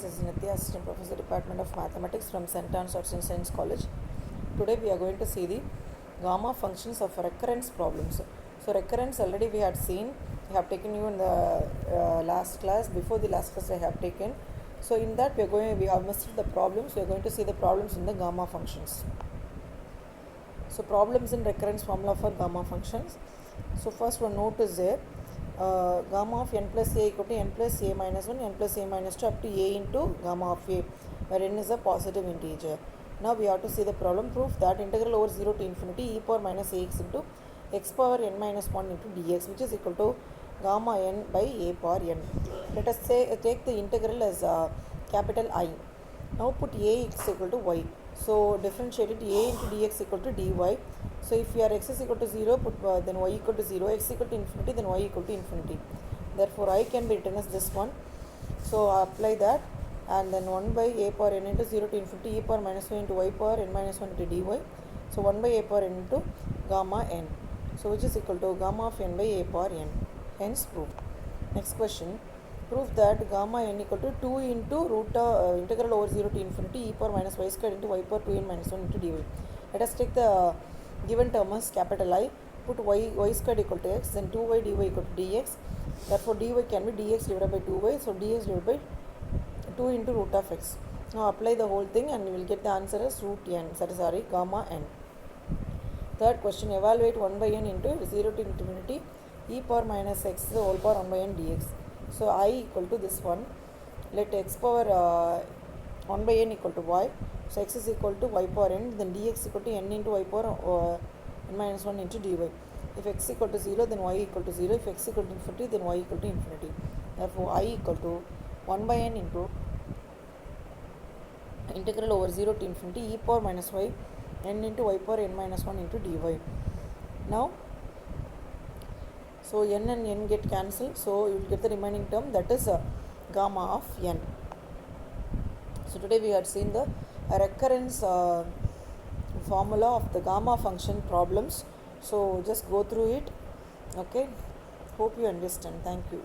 This is Nitya, Assistant Professor, Department of Mathematics from St. Anne's Arts and Science College. Today we are going to see the gamma functions of recurrence problems. So recurrence already we had seen. I have taken you in the last class. Before the last class I have taken. So in that we have missed the problems. We are going to see the problems in the gamma functions. So problems in recurrence formula for gamma functions. So first one note is there. Gamma of n plus a equal to n plus a minus 1, n plus a minus 2 up to a into gamma of a, where n is a positive integer. Now we have to see the problem. Proof that integral over 0 to infinity e power minus ax into x power n minus 1 into dx, which is equal to gamma n by a power n. Let us say take the integral as capital I. Now put a x equal to y. So differentiate it a into dx equal to dy. So if your x is equal to 0, put then y equal to 0, x equal to infinity, then y equal to infinity. Therefore I can be written as this one. So apply that, and then 1 by a power n into 0 to infinity e power minus 1 into y power n minus 1 into dy. So 1 by a power n into gamma n. So which is equal to gamma of n by a power n. Hence proved. Next question. Prove that gamma n equal to 2 into root integral over 0 to infinity e power minus y squared into y power 2n minus 1 into dy. Let us take the given term as capital I. Put y squared equal to x, then 2y dy equal to dx. Therefore dy can be dx divided by 2y. So dx divided by 2 into root of x. Now apply the whole thing and you will get the answer as root n. Sorry, gamma n. Third question. Evaluate 1 by n into 0 to infinity e power minus x the whole power 1 by n dx. So I equal to this one. Let x power 1 by n equal to y. So x is equal to y power n, then dx equal to n into y power n minus 1 into dy. If x equal to 0, then y equal to 0. If x equal to infinity, then y equal to infinity. Therefore I equal to 1 by n into integral over 0 to infinity e power minus y n into y power n minus 1 into dy. Now so n and n get cancelled, so you will get the remaining term, that is gamma of n. So today we had seen the recurrence formula of the gamma function problems. So just go through it. Okay, hope you understand. Thank you.